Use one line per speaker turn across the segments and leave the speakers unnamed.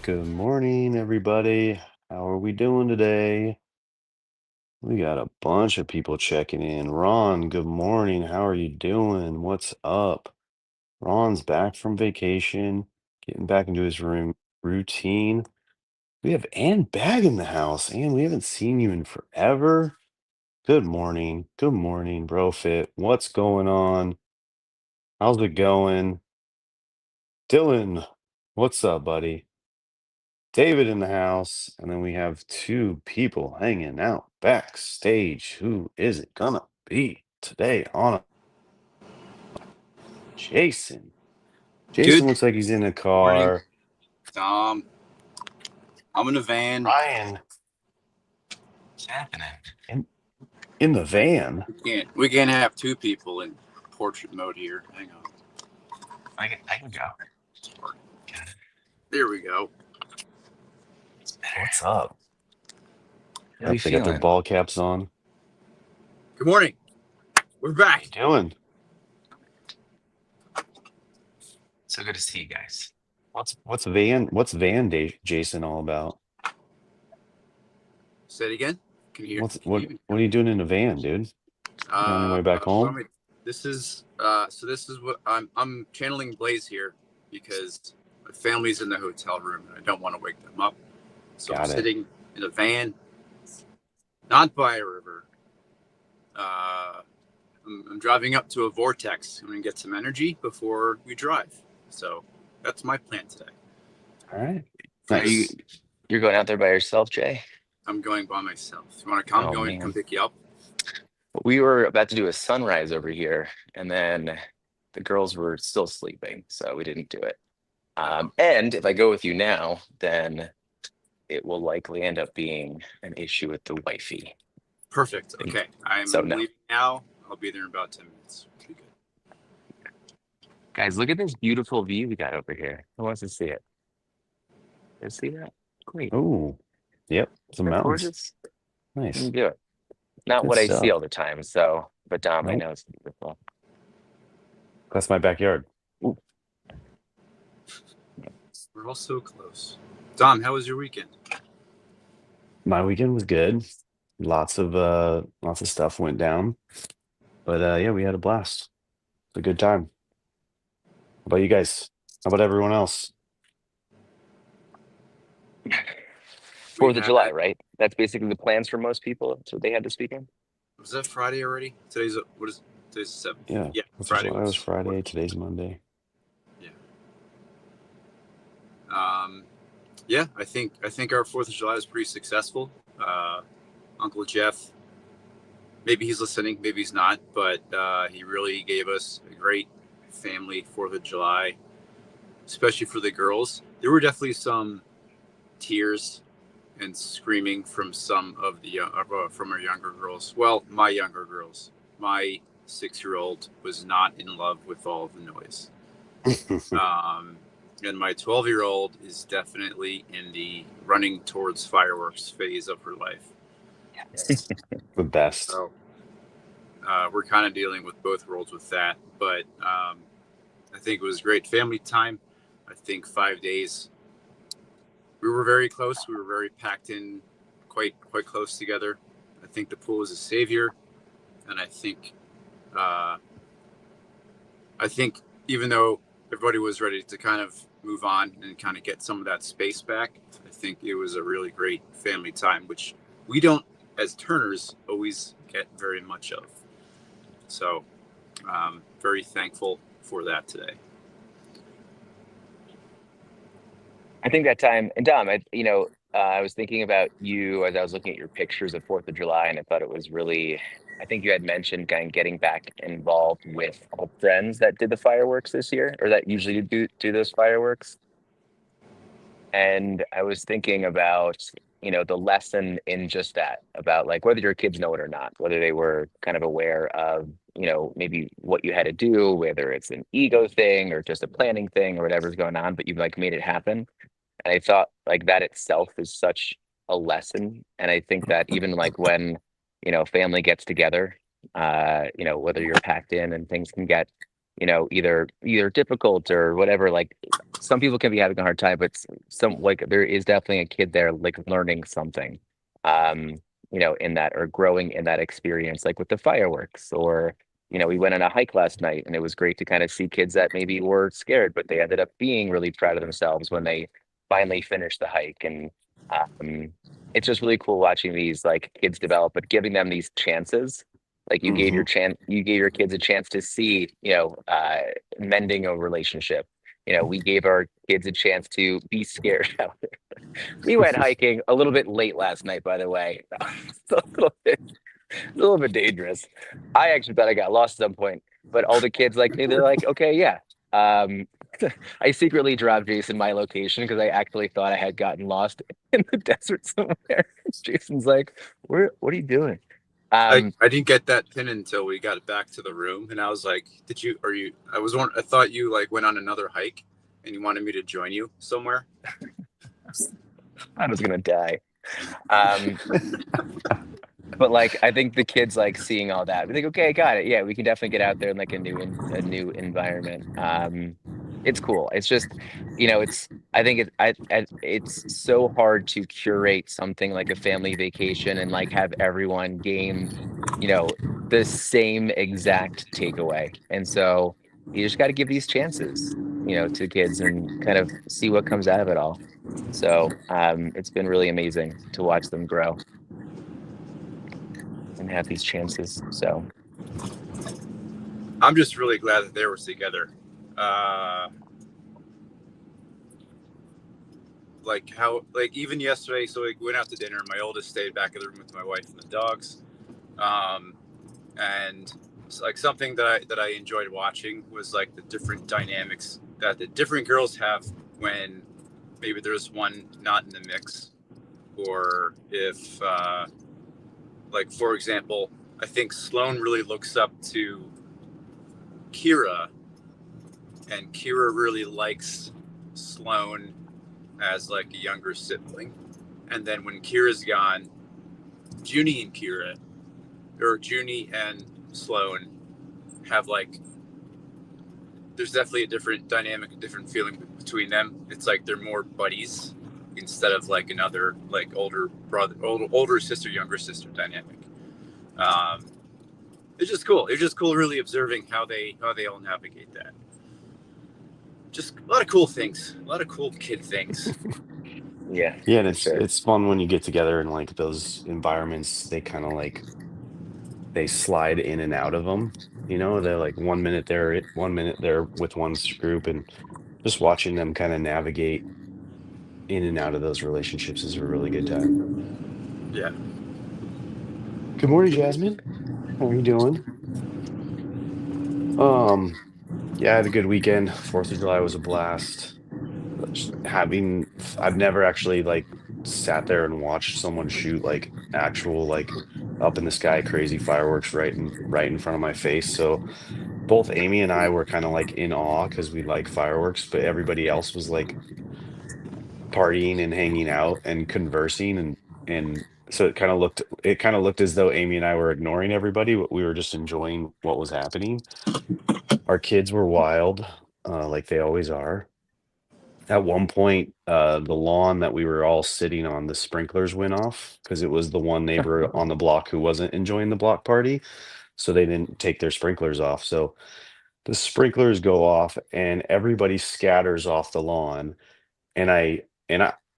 Good morning, everybody. How are we doing today? We got a bunch of people checking in. Ron, good morning. How are you doing? What's up? Ron's back from vacation, getting back into his routine. We have Ann Bag in the house. Ann, we haven't seen you in forever. Good morning. Good morning, bro fit. What's going on? How's it going? Dylan, what's up, buddy? David in the house, and then we have two people hanging out backstage. Who is it gonna be today on Jason? Jason
Good
looks like he's in a
morning.
car.
Um, I'm in a van.
Ryan
What's happening?
in, in the van.
We can't have two people in portrait mode here. Hang on.
I can go. Got it.
There we go.
It's better.
What's up?
How you
Yep, they got their
feeling?
ball caps on.
Good morning. We're
How
back.
you doing?
So good to see you guys.
What's van Jason all about?
Say it again. Can you hear?
What's
Can you?
what are you doing in a van, dude? You on your way back
Well,
home?
this is this is what I'm channeling Blaze here because my family's in the hotel room and I don't want to wake them up. So I'm
Got it.
sitting in a van, not by a river. Uh, I'm driving up to a vortex. I'm gonna get some energy before we drive. So that's my plan today.
All right.
Are you
Nice.
you're going out there by yourself, Jay?
I'm going by myself. You want to come?
Oh
You want me to come
man.
pick you up?
We were about to do a sunrise over here, and then the girls were still sleeping, so we didn't do it.
Oh,
And if I go with you now, then it will likely end up being an issue with the wifey.
perfect. Okay,
So
I'm
no.
leaving now. I'll be there in about 10 minutes. Be good.
Guys, look at this beautiful view we got over here. Who wants to see it? You see that? Great.
Oh, yep. Some
Isn't that
mountains.
gorgeous? Let me
Nice.
do it. Not
Good
what I see
stuff.
all the time. So, but Dom, I
Nope.
know it's beautiful.
That's my backyard.
Ooh,
We're all so close. Dom, how was your weekend?
My weekend was good. Lots of stuff went down. But yeah, we had a blast. It's a good time. How about you guys? How about everyone else?
We
4th of July,
had.
right? That's basically the plans for most people. That's what they had this weekend.
Was that Friday already? Today's the 7th.
Yeah.
Yeah,
Fourth of
Friday
July was
was 4th
Friday.
of July.
Today's Monday.
Yeah. Yeah, I think our 4th of July was pretty successful. Uncle Jeff, maybe he's listening, maybe he's not, but he really gave us a great family 4th of July, especially for the girls. There were definitely some tears and screaming from some of the from our younger girls. Well, my younger girls. My 6-year-old was not in love with all of the noise. And my 12-year-old is definitely in the running towards fireworks phase of her life.
The best.
So we're kind of dealing with both worlds with that. But I think it was great family time. I think 5 days. We were very close. We were very packed in, quite close together. I think the pool is a savior, and uh, I think even though everybody was ready to kind of move on and kind of get some of that space back, I think it was a really great family time, which we don't, as Turners, always get very much of. So, very thankful for that today.
I think that time, and Dom, I was thinking about you as I was looking at your pictures of 4th of July, and I thought it was really. I think you had mentioned kind of getting back involved with all friends that did the fireworks this year, or that usually do those fireworks. And I was thinking about, the lesson in just that, about like whether your kids know it or not, whether they were kind of aware of, maybe what you had to do, whether it's an ego thing or just a planning thing or whatever's going on, but you've like made it happen. And I thought like that itself is such a lesson. And I think that even like when, family gets together, whether you're packed in and things can get either difficult or whatever. Like some people can be having a hard time, but some like there is definitely a kid there like learning something, um, in that or growing in that experience, like with the fireworks or we went on a hike last night and it was great to kind of see kids that maybe were scared, but they ended up being really proud of themselves when they finally finished the hike. And um, it's just really cool watching these like kids develop, but giving them these chances. Like
Hmm.
you gave your kids a chance to see, mending a relationship. We gave our kids a chance to be scared. We went hiking a little bit late last night, by the way. It's a little bit dangerous. I actually thought I got lost at some point, but all the kids like me, they're like, okay, yeah. Um, I secretly dropped Jason my location because I actually thought I had gotten lost in the desert somewhere. Jason's like, "Where? What are you doing?" Um,
I didn't get that pin until we got back to the room, and I was like, "Did you? Are you?" I thought you like went on another hike, and you wanted me to join you somewhere.
I was gonna die. Um, but like I think the kids like seeing all that. We think, okay, got it. Yeah, we can definitely get out there in like a new environment. It's cool. It's just, it's I think it's so hard to curate something like a family vacation and like have everyone gain, you know, the same exact takeaway. And so you just got to give these chances, to kids and kind of see what comes out of it all. So it's been really amazing to watch them grow and have these chances. So
I'm just really glad that they were together. Uh, like how like even yesterday, so we went out to dinner. My oldest stayed back in the room with my wife and the dogs. Um, and it's like something that I enjoyed watching was like the different dynamics that the different girls have when maybe there's one not in the mix, or if like for example, I think Sloan really looks up to Kira, and Kira really likes Sloan as like a younger sibling. And then when Kira's gone, Junie and Kira, or Junie and Sloan, have like there's definitely a different dynamic, a different feeling between them. It's like they're more buddies instead of like another like older brother, older sister, younger sister dynamic. Um, it's just cool. It's just cool, really observing how they all navigate that. Just a lot of cool things, a lot of cool kid things.
yeah,
Yeah, and
for
it's
sure.
it's fun when you get together in like those environments. They kind of like they slide in and out of them. They're like 1 minute they're 1 minute they're with one group, and just watching them kind of navigate in and out of those relationships is a really good time.
Yeah.
Good morning, Jasmine. How are you doing? Um, yeah, I had a good weekend. Fourth of July was a blast. I've never actually like sat there and watched someone shoot like actual like up in the sky crazy fireworks right in front of my face. So both Amy and I were kind of like in awe because we like fireworks, but everybody else was like partying and hanging out and conversing, and so it kind of looked as though Amy and I were ignoring everybody, but we were just enjoying what was happening. Our kids were wild, like they always are. At one point, the lawn that we were all sitting on, the sprinklers went off because it was the one neighbor on the block who wasn't enjoying the block party. So they didn't take their sprinklers off. So the sprinklers go off and everybody scatters off the lawn. And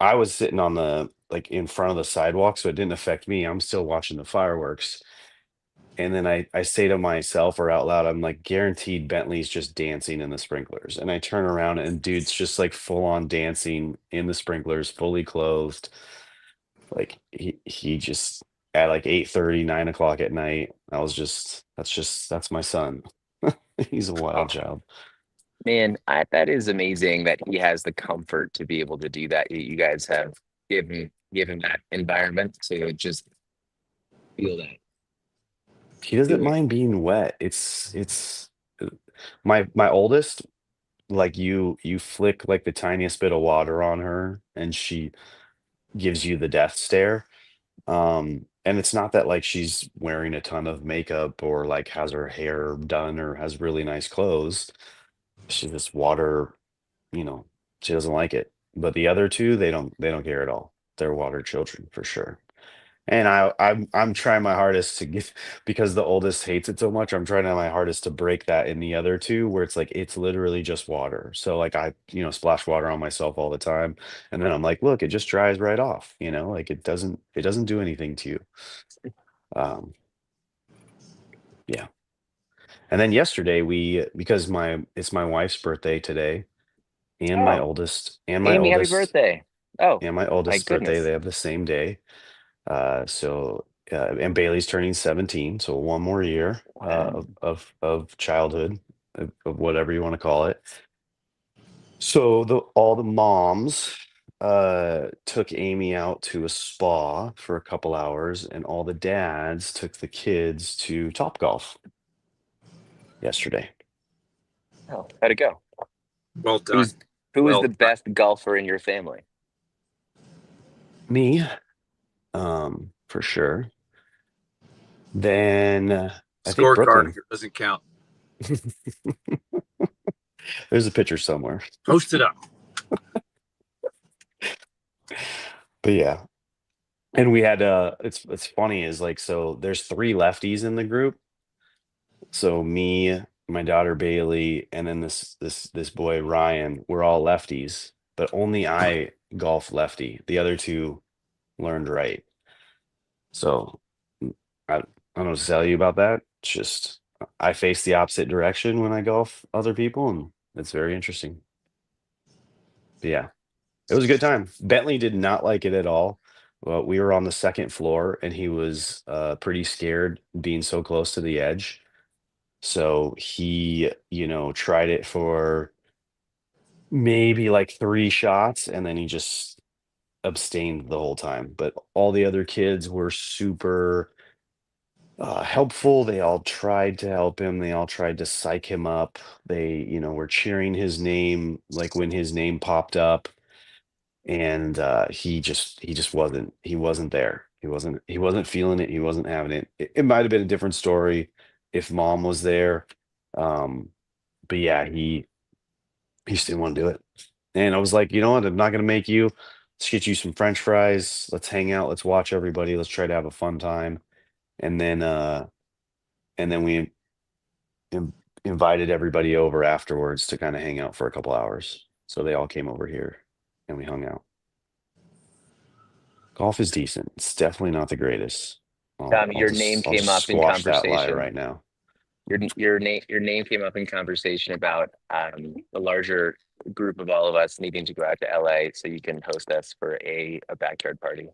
I was sitting on the like in front of the sidewalk, so it didn't affect me. I'm still watching the fireworks. And then I say to myself or out loud, I'm like, guaranteed Bentley's just dancing in the sprinklers. And I turn around and dude's just like full on dancing in the sprinklers, fully clothed. Like he just at like 8:30, 9 o'clock at night. That's my son. He's a wild
Oh
child.
man, that is amazing that he has the comfort to be able to do that. You guys have given that environment to just feel that,
He doesn't
do it.
mind being wet. It's my oldest, like you flick like the tiniest bit of water on her and she gives you the death stare. And it's not that like she's wearing a ton of makeup or like has her hair done or has really nice clothes. She just water, you know, she doesn't like it. But the other two, they don't care at all. They're water children for sure. And I'm trying my hardest to get because the oldest hates it so much. I'm trying my hardest to break that in the other two where it's like it's literally just water. So like I, splash water on myself all the time. And then I'm like, look, it just dries right off, like it doesn't do anything to you. Um, yeah. And then yesterday because it's my wife's birthday today and my
Oh,
oldest and my
Amy, happy
oldest
birthday. Oh,
and my
my
oldest's birthday,
goodness.
they have the same day. And Bailey's turning 17, so one more year
Wow.
of childhood, of whatever you want to call it. So all the moms took Amy out to a spa for a couple hours, and all the dads took the kids to Top Golf yesterday.
Oh, how'd it go?
Well done.
Who's who is
Well
the
done.
best golfer in your family?
Me, for sure. Then I think
Scorecard
Brooklyn.
doesn't count.
There's a picture somewhere.
Post it up.
But yeah, and we had it's funny is like so there's three lefties in the group. So me, my daughter Bailey, and then this boy Ryan, we're all lefties, but only I golf lefty. The other two learned right. So I don't know what to tell you about that. It's just I face the opposite direction when I golf other people, and it's very interesting. But yeah, it was a good time. Bentley did not like it at all. Well, we were on the second floor, and he was pretty scared being so close to the edge. So he, tried it for maybe like three shots, and then he just abstained the whole time. But all the other kids were super helpful. They all tried to help him. They all tried to psych him up. They, were cheering his name like when his name popped up, and he just wasn't there. He wasn't feeling it. He wasn't having it. It might have been a different story if mom was there. Um, but yeah, he just didn't want to do it. And I was like, you know what? I'm not gonna make you. Let's get you some French fries. Let's hang out. Let's watch everybody. Let's try to have a fun time. And then we in, invited everybody over afterwards to kind of hang out for a couple hours. So they all came over here and we hung out. Golf is decent. It's definitely not the greatest. I'll
Your name
just I'll
came
just
up in
squash that lie
conversation.
right now.
Your name came up in conversation about the larger group of all of us needing to go out to LA so you can host us for a backyard party.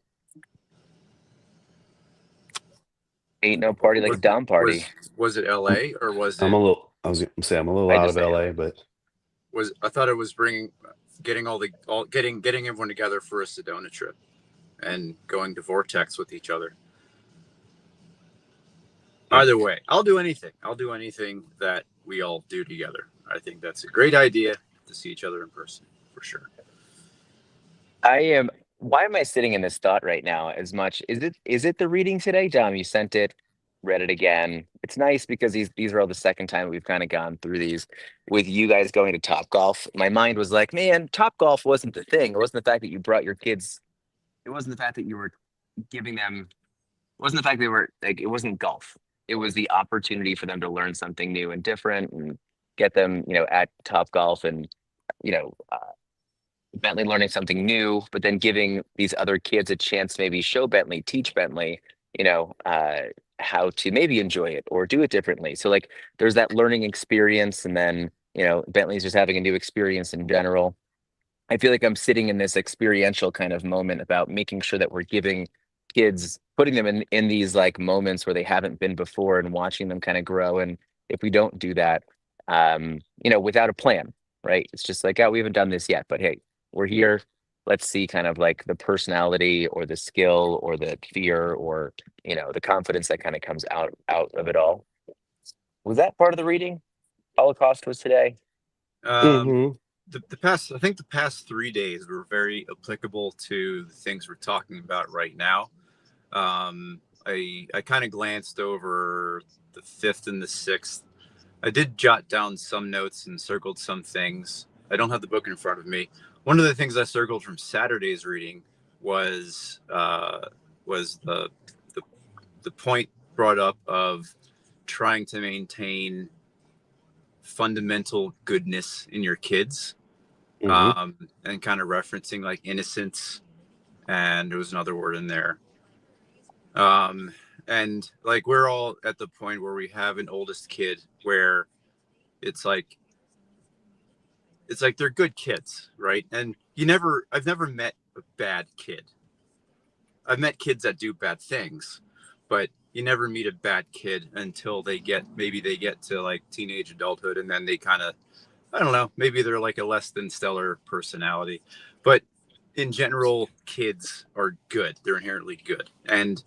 Ain't no party like a
Was
Dom party.
was it
I'm,
L.A. or was
I'm a
it
little. I was gonna say I'm a little
I
out
just
of
say
LA,
LA.
but
was I thought it was getting getting everyone together for a Sedona trip and going to Vortex with each other.
yeah.
Either way, I'll do anything. I'll do anything that we all do together. I think that's a great idea to see each other in person for sure.
I am. Why am I sitting in this thought right now? As much is it the reading today, Dom? You sent it, read it again. It's nice because these are all the second time we've kind of gone through these with you guys going to Top Golf. My mind was like, man, Top Golf wasn't the thing. It wasn't the fact that you brought your kids. It wasn't the fact that you were giving them. It wasn't the fact they were like. It wasn't golf. It was the opportunity for them to learn something new and different and get them, at Top Golf and you know Bentley learning something new, but then giving these other kids a chance to maybe show Bentley, teach Bentley, how to maybe enjoy it or do it differently. So like there's that learning experience, and then Bentley's just having a new experience in general. I feel like I'm sitting in this experiential kind of moment about making sure that we're giving kids, putting them in these like moments where they haven't been before and watching them kind of grow. And if we don't do that, without a plan, right? It's just like, oh, we haven't done this yet, but hey, we're here. Let's see kind of like the personality or the skill or the fear or the confidence that kind of comes out of it all. Was that part of the reading? Holocaust was today.
Um,
Hmm.
I think the past 3 days were very applicable to the things we're talking about right now. I kind of glanced over the fifth and the sixth. I did jot down some notes and circled some things. I don't have the book in front of me. One of the things I circled from Saturday's reading was the the point brought up of trying to maintain fundamental goodness in your kids,
Hmm.
and kind of referencing like innocence, and there was another word in there. Um, and like we're all at the point where we have an oldest kid where it's like they're good kids, right? And I've never met a bad kid. I've met kids that do bad things, but you never meet a bad kid until maybe they get to like teenage adulthood, and then they kind of, I don't know, maybe they're like a less than stellar personality. But in general, kids are good. They're inherently good. And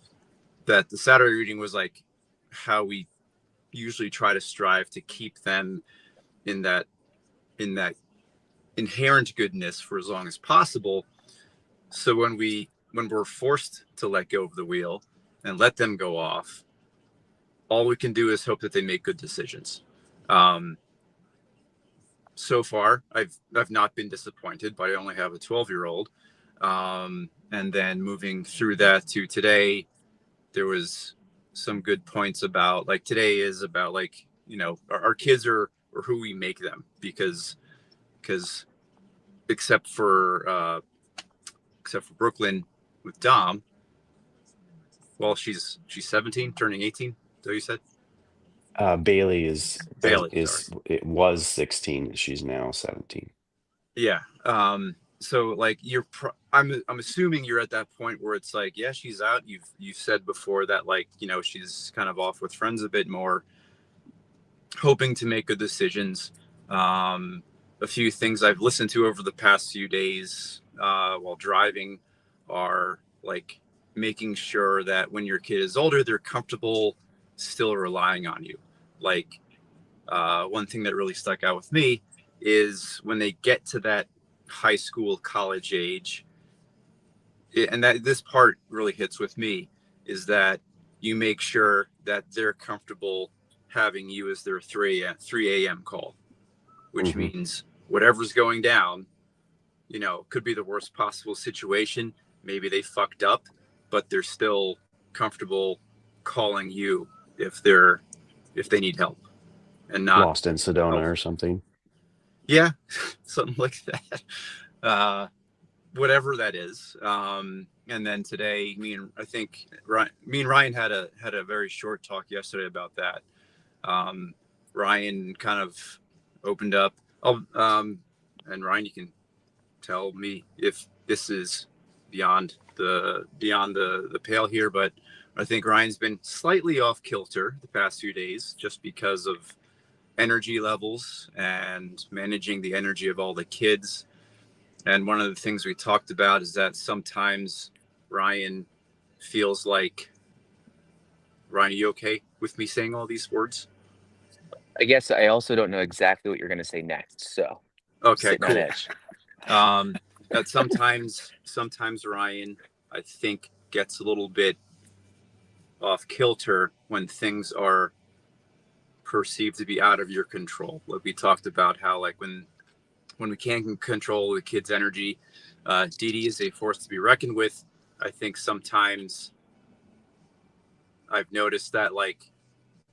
that the Saturday reading was like how we usually try to strive to keep them in that inherent goodness for as long as possible. So when we're forced to let go of the wheel and let them go off, all we can do is hope that they make good decisions. Um, so far, I've not been disappointed, but I only have a 12-year-old. And then moving through that to today, there was some good points about like today is about like our kids are or who we make them because except for Brooklyn with Dom. Well, she's 17, turning 18. So you said
Bailey is
Bailey. Sorry.
is it was 16. She's now 17.
Yeah. So like I'm assuming you're at that point where it's like, yeah, she's out. You've said before that like she's kind of off with friends a bit more, hoping to make good decisions. A few things I've listened to over the past few days while driving are like making sure that when your kid is older, they're comfortable still relying on you. Like one thing that really stuck out with me is when they get to that high school, college age, and that this part really hits with me, is that you make sure that they're comfortable having you as their 3 a.m. call, which
Hmm.
means whatever's going down, could be the worst possible situation. Maybe they fucked up, but they're still comfortable calling you if they need help and not
Lost in Sedona
help.
or something.
Yeah, something like that. Whatever that is. And then today, me and Ryan had a very short talk yesterday about that. Ryan kind of opened up. And Ryan, you can tell me if this is beyond the pale here, but I think Ryan's been slightly off kilter the past few days just because of energy levels and managing the energy of all the kids. And one of the things we talked about is that sometimes Ryan feels like, Ryan, are you okay with me saying all these words?
I guess I also don't know exactly what you're going to say next. So
Okay,
sitting on
cool.
edge.
That sometimes Ryan, I think, gets a little bit off kilter when things are perceived to be out of your control. Like we talked about how like when we can't control the kid's energy, Dee Dee is a force to be reckoned with. I think sometimes I've noticed that like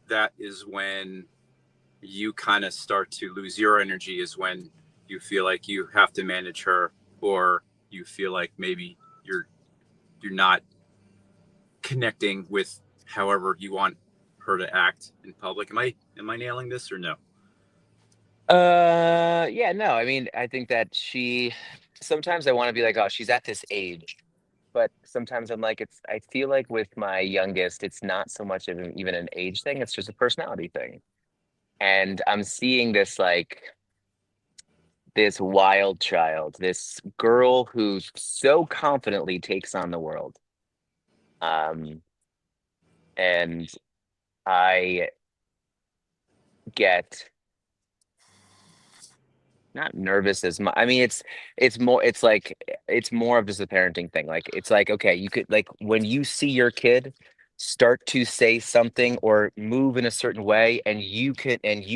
that is when you kind of start to lose your energy, is when you feel like you have to manage her, or you feel like maybe you're not connecting with however you want her to act in public. Am I nailing this or no?
Yeah, no, I mean, I think that sometimes I want to be like, oh, she's at this age. But sometimes I'm like, I feel like with my youngest, it's not so much of even an age thing, it's just a personality thing. And I'm seeing this wild child, this girl who so confidently takes on the world. Um, and I get not nervous as much. I mean, it's more of just a parenting thing. Like it's like, okay, you could like when you see your kid, start to say something or move in a certain way, and you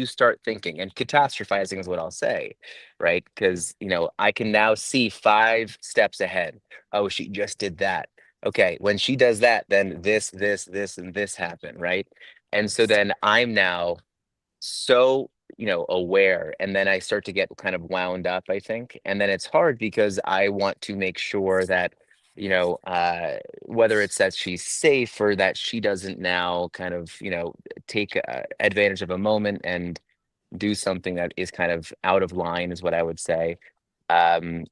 start thinking, and catastrophizing is what I'll say, right? Because I can now see 5 steps ahead. Oh, she just did that. Okay, when she does that, then this and this happen, right? And so then I'm now so aware, and then I start to get kind of wound up, I think. And then it's hard because I want to make sure that whether it's that she's safe or that she doesn't now kind of take advantage of a moment and do something that is kind of out of line, is what I would say. um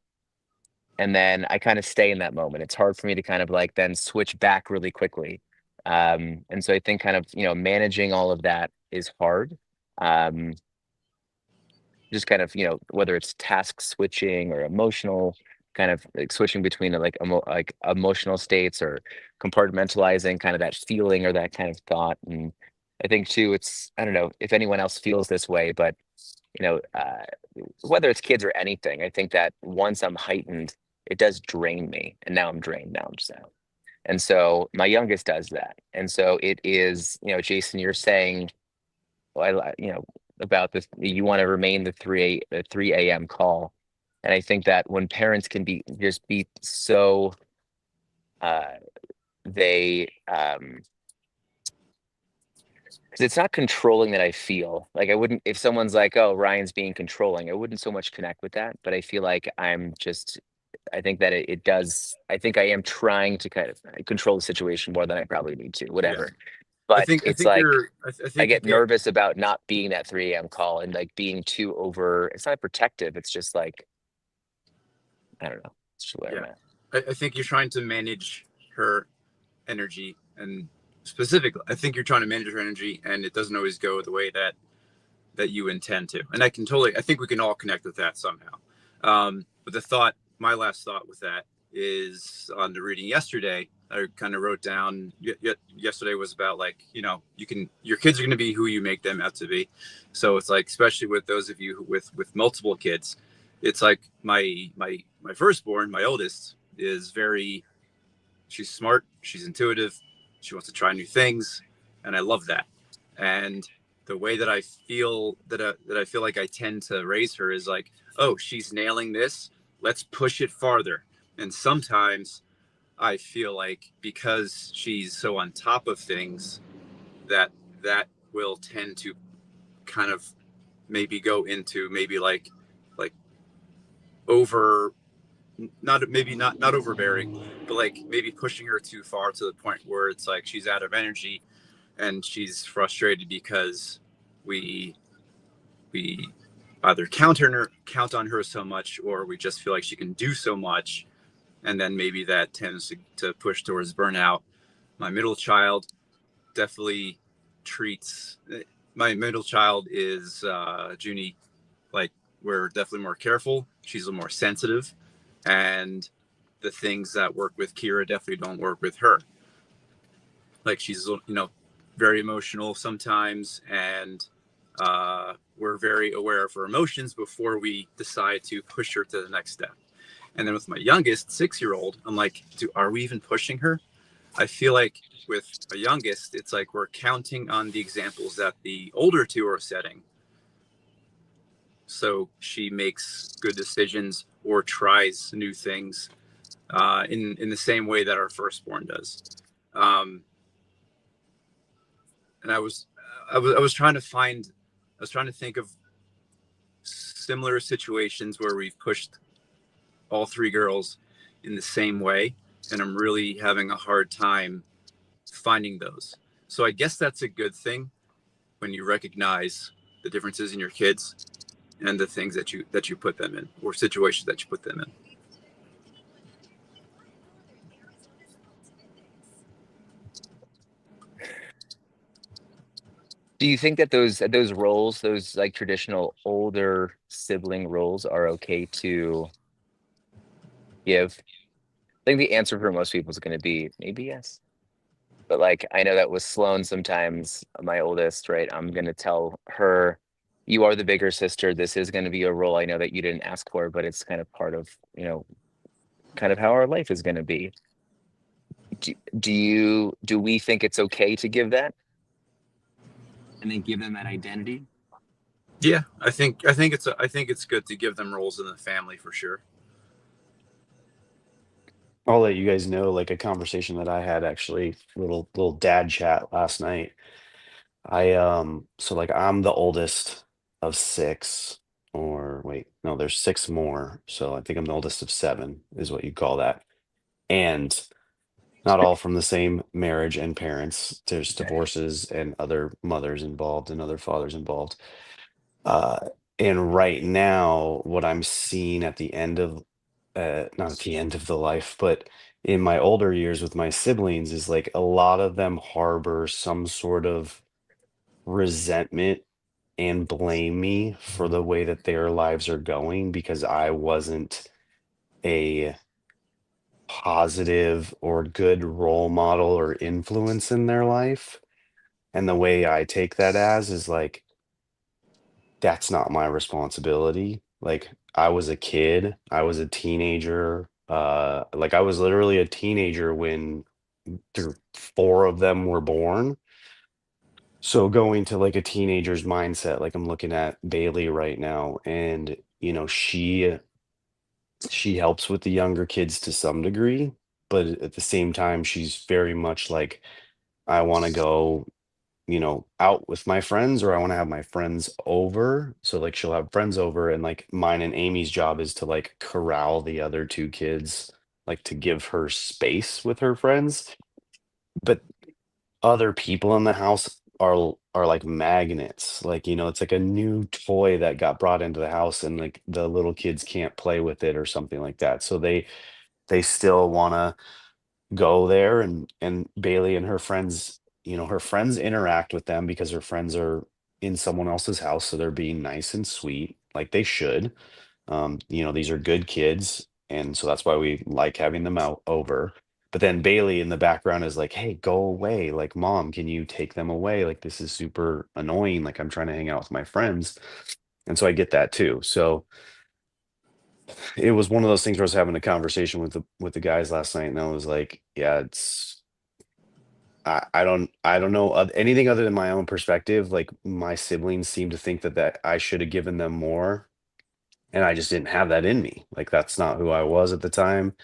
and then I kind of stay in that moment. It's hard for me to kind of like then switch back really quickly. And so I think kind of managing all of that is hard. um just kind of whether it's task switching or emotional, kind of like switching between like emotional states, or compartmentalizing kind of that feeling or that kind of thought. And I think too, it's, I don't know if anyone else feels this way, but you know uh, whether it's kids or anything, I think that once I'm heightened, it does drain me, and now I'm drained, now I'm just out. And so my youngest does that. And so it is, Jason, you're saying, well, about this, you want to remain the 3 a.m. call. And I think that when parents can be so uh they because it's not controlling that I feel like, I wouldn't, if someone's like, oh, Ryan's being controlling, I wouldn't so much connect with that. But I feel like I think that it does, I think I am trying to kind of control the situation more than I probably need to,
Yeah.
whatever. But
I
it's
think
like
you're I
I
think you
get
get
nervous about not being that 3 a.m. call, and like being too over. It's not protective. It's just like, I don't know. It's just where I'm
yeah.
at.
I think you're trying to manage her energy, and specifically I think you're trying to manage her energy, and it doesn't always go the way that you intend to. And I think we can all connect with that somehow. But my last thought with that is on the reading yesterday. I kind of wrote down yesterday was about, like, your kids are going to be who you make them out to be. So it's like, especially with those of you with multiple kids, it's like my firstborn, my oldest, is very, she's smart, she's intuitive, she wants to try new things, and I love that. And the way that I feel like I tend to raise her is like, oh, she's nailing this, let's push it farther. And sometimes I feel like, because she's so on top of things, that that will tend to kind of maybe go into, maybe like over, not overbearing, but like maybe pushing her too far, to the point where it's like she's out of energy, and she's frustrated because we we either count on her so much, or we just feel like she can do so much, and then maybe that tends to push towards burnout. My middle child definitely treats my middle child is Junie, like, we're definitely more careful. She's a little more sensitive, and the things that work with Kira definitely don't work with her. Like, she's very emotional sometimes, and we're very aware of her emotions before we decide to push her to the next step. And then with my youngest 6-year-old, I'm like, are we even pushing her? I feel like with a youngest, it's like we're counting on the examples that the older two are setting, so she makes good decisions or tries new things in the same way that our firstborn does. Um, and I was trying to think of similar situations where we've pushed all 3 girls in the same way, and I'm really having a hard time finding those. So I guess that's a good thing, when you recognize the differences in your kids and the things that you put them in, or situations that you put them in.
Do you think that those roles, those like traditional older sibling roles, are okay to give? I think the answer for most people is going to be maybe yes. But like, I know that with Sloan, sometimes my oldest, right, I'm going to tell her, you are the bigger sister. This is going to be a role I know that you didn't ask for, but it's kind of part of, kind of how our life is going to be. Do we think it's okay to give that and then give them that identity?
Yeah, I think it's good to give them roles in the family for sure.
I'll let you guys know, like a conversation that I had actually, little dad chat last night. So like I'm the oldest of six, or wait, no, there's six more. So I think I'm the oldest of seven, is what you call that. And not all from the same marriage and parents. There's
Okay.
divorces and other mothers involved and other fathers involved. Uh, and right now, what I'm seeing at the end of, not at the end of the life, but in my older years with my siblings, is like a lot of them harbor some sort of resentment and blame me for the way that their lives are going because I wasn't a positive or good role model or influence in their life. And the way I take that as is like, that's not my responsibility. Like, I was a kid, I was a teenager. Like I was literally a teenager when four of them were born. So going to like a teenager's mindset, like I'm looking at Bailey right now, and she helps with the younger kids to some degree, but at the same time, she's very much like, I want to go, out with my friends, or I want to have my friends over. So like she'll have friends over, and like mine and Amy's job is to like corral the other two kids, like to give her space with her friends. But other people in the house are like magnets. Like, it's like a new toy that got brought into the house, and like the little kids can't play with it or something like that. So they still want to go there, and Bailey and her friends interact with them because her friends are in someone else's house, so they're being nice and sweet like they should. These are good kids, and so that's why we like having them out over. But then Bailey in the background is like, "Hey, go away. Like, mom, can you take them away? Like, this is super annoying. Like, I'm trying to hang out with my friends." And so I get that too. So it was one of those things where I was having a conversation with the guys last night, and I was like, "Yeah, I don't know of anything other than my own perspective. Like, my siblings seem to think that I should have given them more, and I just didn't have that in me. Like, that's not who I was at the time.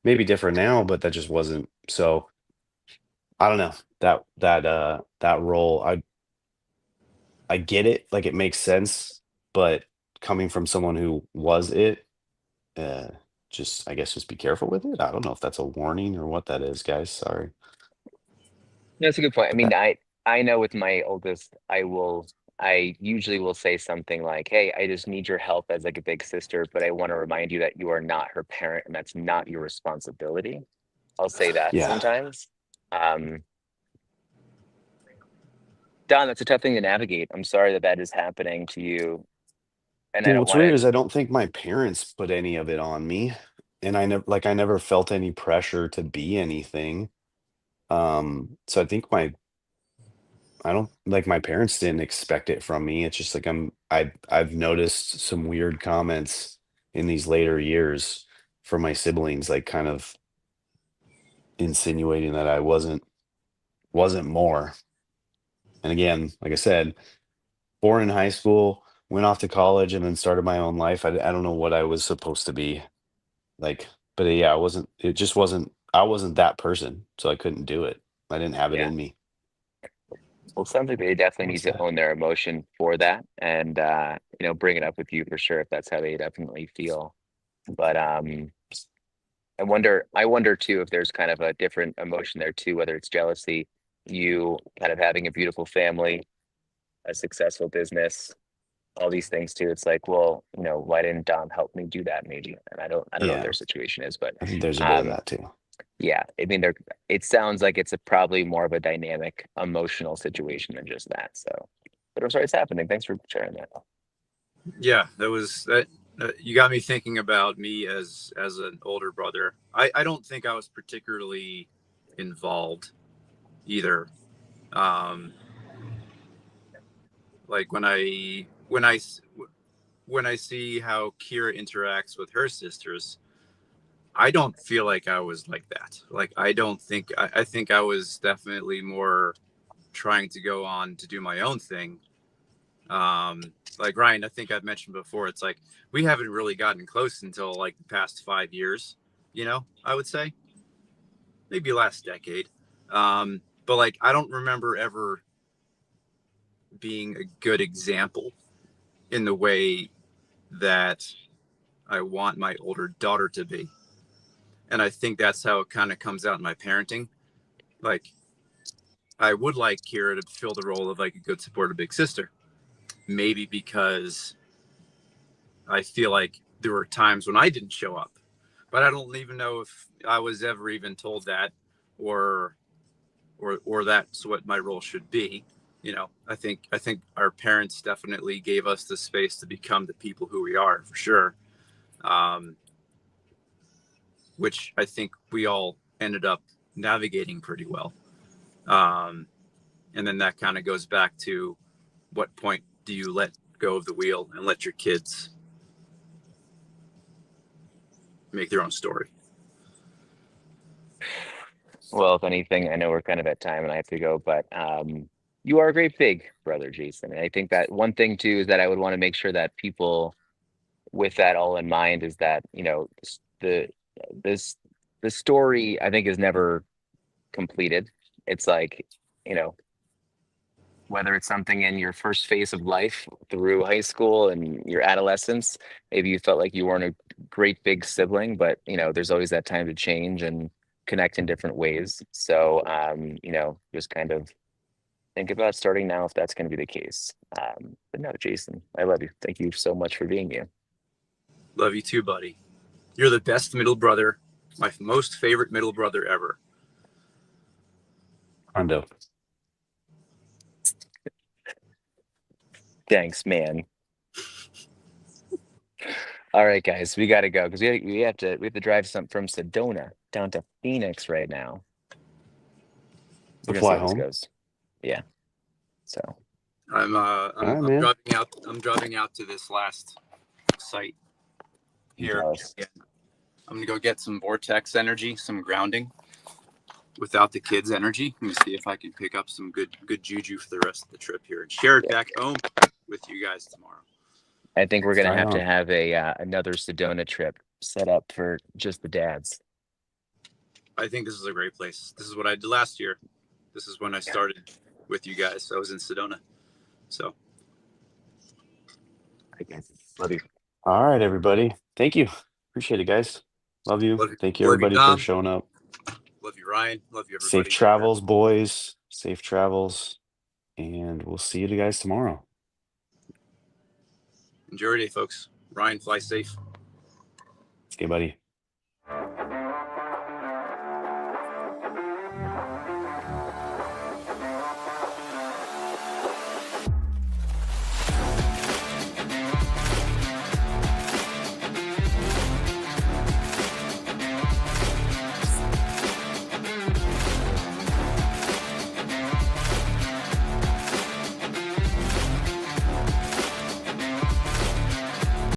Maybe different now, but that just wasn't. So I don't know that role. I get it. Like, it makes sense, but coming from someone who was it, uh, just I guess just be careful with it. I don't know if that's a warning or what that is, guys. Sorry.
That's a good point. I
But
mean,
that,
I know with my oldest, I usually will say something like, "Hey, I just need your help as like a big sister, but I want to remind you that you are not her parent and that's not your responsibility." I'll say that
yeah.
sometimes. Um, Don, that's a tough thing to navigate. I'm sorry that that is happening to you, and I
Well,
don't
what's
want
weird
to.
is I don't think my parents put any of it on me, and I never felt any pressure to be anything. So I don't like my parents didn't expect it from me. It's just like I've noticed some weird comments in these later years from my siblings, like kind of insinuating that I wasn't more. And again, like I said, born in high school, went off to college, and then started my own life. I don't know what I was supposed to be like, but yeah, I wasn't that person, so I couldn't do it. I didn't have it
Yeah.
in me.
Well, it sounds like they definitely need
What's
to
that?
own their emotion for that, and bring it up with you for sure if that's how they definitely feel. But I wonder too if there's kind of a different emotion there too, whether it's jealousy, you kind of having a beautiful family, a successful business, all these things too. It's like, well, why didn't Dom help me do that maybe? And I don't know what
Yeah,
their situation is, but
I think there's a bit of
um
that too.
yeah, I mean it sounds like it's a probably more of a dynamic emotional situation than just that. So, but I'm sorry it's happening. Thanks for sharing that.
Yeah, that was that. You got me thinking about me as an older brother. I don't think I was particularly involved either. Um, like when I see how Kira interacts with her sisters, I don't feel like I was like that. Like, I think I was definitely more trying to go on to do my own thing. Like Ryan, I think I've mentioned before, it's like we haven't really gotten close until like the past 5 years, I would say maybe last decade. But like, I don't remember ever being a good example in the way that I want my older daughter to be. And I think that's how it kind of comes out in my parenting. Like, I would like Kira to fill the role of like a good supportive big sister. Maybe because I feel like there were times when I didn't show up, but I don't even know if I was ever even told that, or that's what my role should be. I think our parents definitely gave us the space to become the people who we are, for sure. Um, which I think we all ended up navigating pretty well. Um, and then that kind of goes back to, what point do you let go of the wheel and let your kids make their own story?
Well, if anything, I know we're kind of at time and I have to go, but you are a great big brother, Jason. And I think that one thing too is that I would want to make sure that people, with that all in mind, is that, this the story I think is never completed. It's like, you know, whether it's something in your first phase of life through high school and your adolescence, maybe you felt like you weren't a great big sibling, but there's always that time to change and connect in different ways. So, just kind of think about starting now if that's going to be the case. But no, Jason, I love you. Thank you so much for being you.
Love you too, buddy. You're the best middle brother, my most favorite middle brother ever.
Hondo.
Thanks, man. All right, guys, we got to go because we have to drive from Sedona down to Phoenix right now.
To
We're gonna see
fly
how this
home.
goes. Yeah. So
I'm
right, man.
driving out. I'm driving out to this last site here.
jealous.
Yeah. I'm gonna go get some vortex energy, some grounding without the kids' energy. Let me see if I can pick up some good juju for the rest of the trip here and share it
Yeah.
back home with you guys tomorrow.
I think we're gonna
Right
have to
on.
have a another Sedona trip set up for just the dads.
I think this is a great place. This is what I did last year. This is when I started with you guys. I was in Sedona. So
I guess. Love you.
All right, everybody. Thank you. Appreciate it, guys. Love you. Thank you,
love you,
everybody, for
Dom.
showing up.
Love you, Ryan. Love you,
Safe
everybody.
travels, boys. Safe travels. And we'll see you guys tomorrow.
Enjoy your day, folks. Ryan, fly safe.
Okay, buddy.